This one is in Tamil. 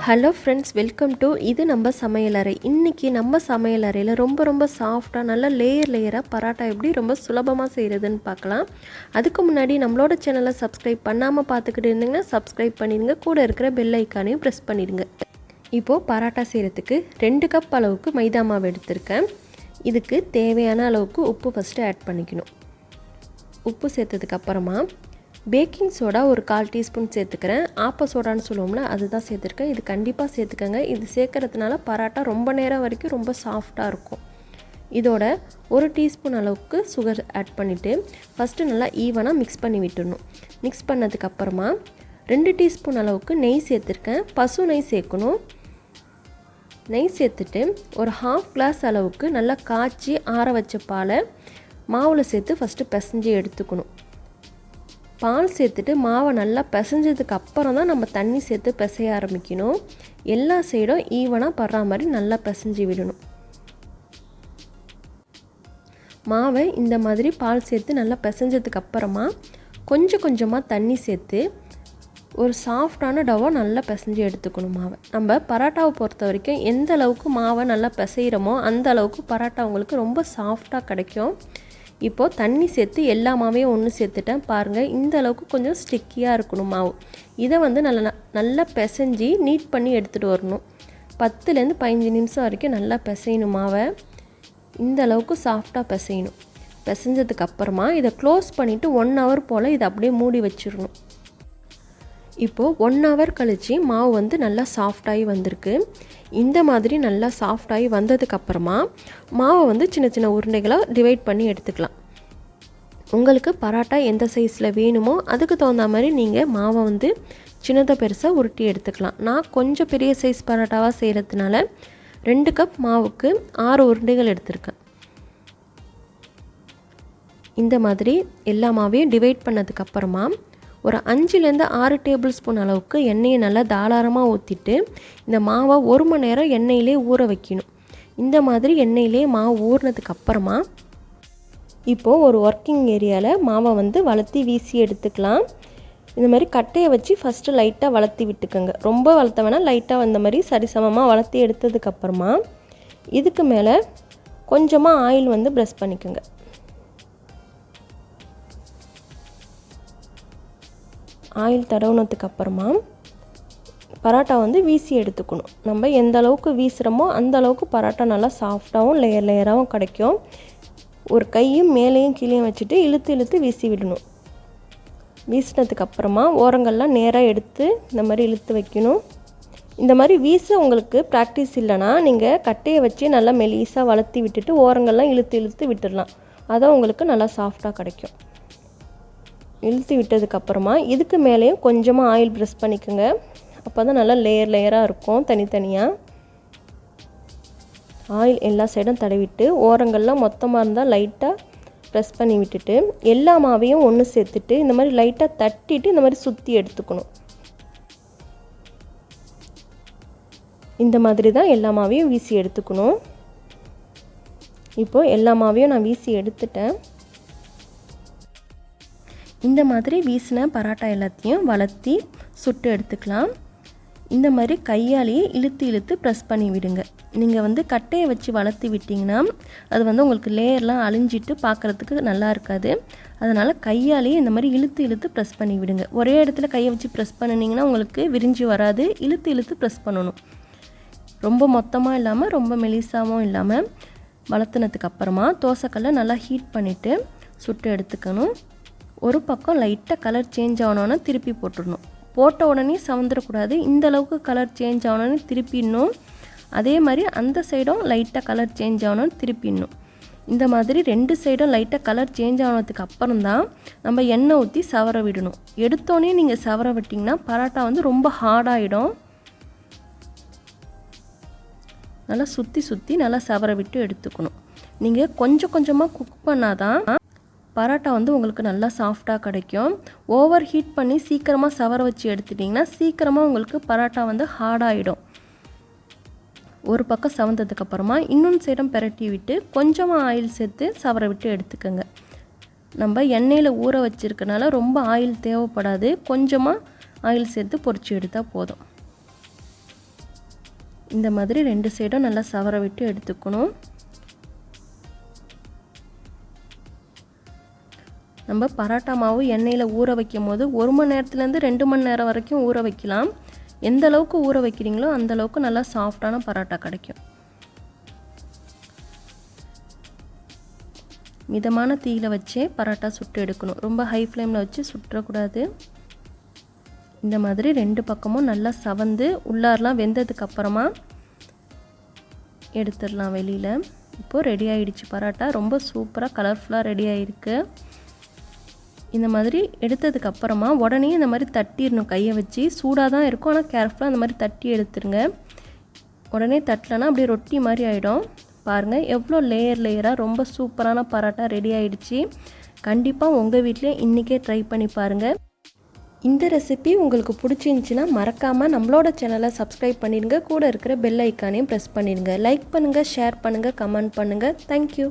ஹலோ ஃப்ரெண்ட்ஸ், வெல்கம் டு இது நம்ம சமையலறை. இன்றைக்கி நம்ம சமையலறையில் ரொம்ப சாஃப்டாக நல்ல லேயராக பராட்டா எப்படி ரொம்ப சுலபமாக செய்கிறதுன்னு பார்க்கலாம். அதுக்கு முன்னாடி நம்மளோட சேனலை சப்ஸ்கிரைப் பண்ணாமல் பார்த்துக்கிட்டு இருந்தீங்கன்னா சப்ஸ்கிரைப் பண்ணிடுங்க. கூட இருக்கிற பெல் ஐக்கானையும் ப்ரெஸ் பண்ணிடுங்க. இப்போது பராட்டா செய்கிறதுக்கு 2 கப் அளவுக்கு மைதா மாவு எடுத்திருக்கேன். இதுக்கு தேவையான அளவுக்கு உப்பு ஃபஸ்ட்டு ஆட் பண்ணிக்கணும். உப்பு சேர்த்ததுக்கப்புறமா பேக்கிங் சோடா ஒரு 1/4 டீஸ்பூன் சேர்த்துக்கிறேன். ஆப்ப சோடான்னு சொல்லுவோம்ல, அதுதான் சேர்த்துருக்கேன். இது கண்டிப்பாக சேர்த்துக்கங்க. இது சேர்க்கறதுனால பராட்டா ரொம்ப நேரம் வரைக்கும் ரொம்ப சாஃப்டாக இருக்கும். இதோட 1 டீஸ்பூன் அளவுக்கு சுகர் ஆட் பண்ணிவிட்டு ஃபஸ்ட்டு நல்லா ஈவனாக மிக்ஸ் பண்ணி விட்டுடணும். மிக்ஸ் பண்ணதுக்கப்புறமா 2 டீஸ்பூன் அளவுக்கு நெய் சேர்த்துருக்கேன். பசு நெய் சேர்க்கணும். நெய் சேர்த்துட்டு ஒரு 1/2 கிளாஸ் அளவுக்கு நல்லா காய்ச்சி ஆற வச்ச பாலை மாவில் சேர்த்து ஃபஸ்ட்டு பிசைஞ்சு எடுத்துக்கணும். பால் சேர்த்துட்டு மாவை நல்லா பிசைஞ்சதுக்கு அப்புறம் தான் நம்ம தண்ணி சேர்த்து பிசைய ஆரம்பிக்கணும். எல்லா சைடும் ஈவனாக படுற மாதிரி நல்லா பிசைஞ்சு விடணும். மாவை இந்த மாதிரி பால் சேர்த்து நல்லா பிசைஞ்சதுக்கு அப்புறமா கொஞ்சமாக தண்ணி சேர்த்து ஒரு சாஃப்டான டவ்வாக நல்லா பிசைஞ்சு எடுத்துக்கணும் மாவை. நம்ம பராட்டாவை பொறுத்த வரைக்கும் எந்த அளவுக்கு மாவை நல்லா பிசைகிறோமோ அந்த அளவுக்கு பராட்டா உங்களுக்கு ரொம்ப சாஃப்டாக கிடைக்கும். இப்போது தண்ணி சேர்த்து எல்லா மாவையும் ஒன்று சேர்த்துட்டேன். பாருங்கள், இந்த அளவுக்கு கொஞ்சம் ஸ்டிக்கியாக இருக்கணும் மாவு. இதை நல்லா பிசைஞ்சு நீட் பண்ணி எடுத்துகிட்டு வரணும். 10லேருந்து 15 நிமிஷம் வரைக்கும் நல்லா பிசையணும் மாவை. இந்த அளவுக்கு சாஃப்டாக பிசையணும். பிசைஞ்சதுக்கப்புறமா இதை க்ளோஸ் பண்ணிவிட்டு 1 ஹவர் போல் இதை அப்படியே மூடி வச்சிடணும். இப்போது 1 ஹவர் கழித்து மாவு நல்லா சாஃப்டாகி வந்திருக்கு. இந்த மாதிரி நல்லா சாஃப்டாகி வந்ததுக்கப்புறமா மாவை சின்ன உருண்டைகளாக டிவைட் பண்ணி எடுத்துக்கலாம். உங்களுக்கு பராட்டா எந்த சைஸில் வேணுமோ அதுக்கு தகுந்த மாதிரி நீங்கள் மாவை சின்னதாக பெருசாக உருட்டி எடுத்துக்கலாம். நான் கொஞ்சம் பெரிய சைஸ் பராட்டாவாக செய்கிறதுனால 2 கப் மாவுக்கு 6 உருண்டைகள் எடுத்திருக்கேன். இந்த மாதிரி எல்லா மாவையும் டிவைட் பண்ணதுக்கப்புறமா ஒரு 5லேருந்து 6 டேபிள் ஸ்பூன் அளவுக்கு எண்ணெயை நல்லா தாராளமாக ஊற்றிட்டு இந்த மாவை 1 மணி நேரம் எண்ணெயிலே ஊற வைக்கணும். இந்த மாதிரி எண்ணெயிலே மாவு ஊறினதுக்கப்புறமா இப்போது ஒரு ஒர்க்கிங் ஏரியாவில் மாவை வளர்த்தி வீசி எடுத்துக்கலாம். இந்த மாதிரி கட்டையை வச்சு ஃபஸ்ட்டு லைட்டாக வளர்த்தி விட்டுக்கோங்க. ரொம்ப வளர்த்த வேணால் லைட்டாக இந்த மாதிரி சரிசமமாக வளர்த்தி எடுத்ததுக்கப்புறமா இதுக்கு மேலே கொஞ்சமாக ஆயில் ப்ரெஸ் பண்ணிக்கோங்க. ஆயில் தடவுனதுக்கு அப்புறமா பராட்டா வீசி எடுத்துக்கணும். நம்ம எந்த அளவுக்கு வீசுகிறோமோ அந்த அளவுக்கு பராட்டா நல்லா சாஃப்டாகவும் லேயராகவும் கிடைக்கும். ஒரு கையும் மேலேயும் கீழேயும் வச்சுட்டு இழுத்து வீசி விடணும். வீசினதுக்கப்புறமா ஓரங்கள்லாம் நேராக எடுத்து இந்த மாதிரி இழுத்து வைக்கணும். இந்த மாதிரி வீச உங்களுக்கு ப்ராக்டிஸ் இல்லைன்னா நீங்கள் கட்டையை வச்சு நல்லா மெலிசாக வளர்த்தி விட்டுட்டு ஓரங்கள்லாம் இழுத்து விட்டுடலாம். அதான் உங்களுக்கு நல்லா சாஃப்டாக கிடைக்கும். இழுத்து விட்டதுக்கப்புறமா இதுக்கு மேலேயும் கொஞ்சமாக ஆயில் ப்ரெஸ் பண்ணிக்கோங்க. அப்போ தான் நல்லா லேயராக இருக்கும். தனித்தனியாக ஆயில் எல்லா சைடும் தடவிட்டு ஓரங்கள்லாம் மொத்தமாக இருந்தால் லைட்டாக ப்ரெஸ் பண்ணி விட்டுட்டு எல்லா மாவையும் ஒன்று சேர்த்துட்டு இந்த மாதிரி லைட்டாக தட்டிட்டு இந்த மாதிரி சுற்றி எடுத்துக்கணும். இந்த மாதிரி தான் எல்லா மாவையும் வீசி எடுத்துக்கணும். இப்போது எல்லா மாவையும் நான் வீசி எடுத்துட்டேன். இந்த மாதிரி வீசின பராட்டா எல்லாத்தையும் வளர்த்தி சுட்டு எடுத்துக்கலாம். இந்த மாதிரி கையாலேயே இழுத்து ப்ரெஸ் பண்ணி விடுங்க. நீங்கள் கட்டையை வச்சு வளர்த்தி விட்டிங்கன்னா அது உங்களுக்கு லேயர்லாம் அழிஞ்சிட்டு பார்க்குறதுக்கு நல்லா இருக்காது. அதனால் கையாலேயே இந்த மாதிரி இழுத்து ப்ரெஸ் பண்ணி விடுங்க. ஒரே இடத்துல கையை வச்சு ப்ரெஸ் பண்ணினீங்கன்னா உங்களுக்கு விரிஞ்சு வராது. இழுத்து ப்ரெஸ் பண்ணணும். ரொம்ப மொத்தமாக இல்லாமல் ரொம்ப மெலிசாகவும் இல்லாமல் வளர்த்துனதுக்கப்புறமா தோசைக்கல்லை நல்லா ஹீட் பண்ணிவிட்டு சுட்டு எடுத்துக்கணும். ஒரு பக்கம் லைட்டாக கலர் சேஞ்ச் ஆகணுன்னா திருப்பி போட்டுடணும். போட்ட உடனே சவந்துடக்கூடாது. இந்த அளவுக்கு கலர் சேஞ்ச் ஆகணுன்னு திருப்பிடணும். அதே மாதிரி அந்த சைடும் லைட்டாக கலர் சேஞ்ச் ஆகணும்னு திருப்பிடணும். இந்த மாதிரி 2 சைடும் லைட்டாக கலர் சேஞ்ச் ஆனதுக்கு அப்புறம் தான் நம்ம எண்ணெய் ஊற்றி சவர விடணும். எடுத்தோடனே நீங்கள் சவர விட்டிங்கன்னா பராட்டா ரொம்ப ஹார்டாகிடும். நல்லா சுற்றி நல்லா சவர விட்டு எடுத்துக்கணும். நீங்கள் கொஞ்சமாக குக் பண்ணாதான் பராட்டா உங்களுக்கு நல்லா சாஃப்டாக கிடைக்கும். ஓவர் ஹீட் பண்ணி சீக்கிரமாக சவர வச்சு எடுத்துட்டிங்கன்னா சீக்கிரமாக உங்களுக்கு பராட்டா ஹார்டாகிடும். ஒரு பக்கம் சவந்ததுக்கப்புறமா இன்னொன்று சைடும் பெரட்டி விட்டு கொஞ்சமாக ஆயில் சேர்த்து சவர விட்டு எடுத்துக்கோங்க. நம்ம எண்ணெயில் ஊற வச்சுருக்கனால ரொம்ப ஆயில் தேவைப்படாது. கொஞ்சமாக ஆயில் சேர்த்து பொரிச்சு எடுத்தால் போதும். இந்த மாதிரி 2 சைடும் நல்லா சவர விட்டு எடுத்துக்கணும். நம்ம பரோட்டா மாவு எண்ணெயில் ஊற வைக்கும் போது 1 மணி நேரத்துலேருந்து 2 மணி நேரம் வரைக்கும் ஊற வைக்கலாம். எந்த அளவுக்கு ஊற வைக்கிறீங்களோ அந்த அளவுக்கு நல்லா சாஃப்டான பரோட்டா கிடைக்கும். மிதமான தீயில வச்சே பரோட்டா சுட்டு எடுக்கணும். ரொம்ப ஹை ஃப்ளேமில் வச்சு சுற்றக்கூடாது. இந்த மாதிரி 2 பக்கமும் நல்லா சவந்து உள்ளாரெலாம் வெந்ததுக்கு அப்புறமா எடுத்துடலாம் வெளியில். இப்போது ரெடி ஆகிடுச்சு பரோட்டா. ரொம்ப சூப்பராக கலர்ஃபுல்லாக ரெடி ஆகிருக்கு. இந்த மாதிரி எடுத்ததுக்கு அப்புறமா உடனே இந்த மாதிரி தட்டிடணும். கையை வச்சு சூடாக தான் இருக்கும், ஆனால் கேர்ஃபுல்லாக அந்த மாதிரி தட்டி எடுத்துருங்க. உடனே தட்டலைன்னா அப்படியே ரொட்டி மாதிரி ஆகிடும். பாருங்கள் எவ்வளோ லேயராக ரொம்ப சூப்பரான பரோட்டா ரெடி ஆகிடுச்சு. கண்டிப்பாக உங்கள் வீட்டிலே இன்றைக்கே ட்ரை பண்ணி பாருங்கள். இந்த ரெசிபி உங்களுக்கு பிடிச்சிருந்துச்சின்னா மறக்காமல் நம்மளோட சேனலை சப்ஸ்கிரைப் பண்ணிடுங்க. கூட இருக்கிற பெல் ஐக்கானையும் ப்ரெஸ் பண்ணிடுங்க. லைக் பண்ணுங்கள், ஷேர் பண்ணுங்கள், கமெண்ட் பண்ணுங்கள். தேங்க்யூ.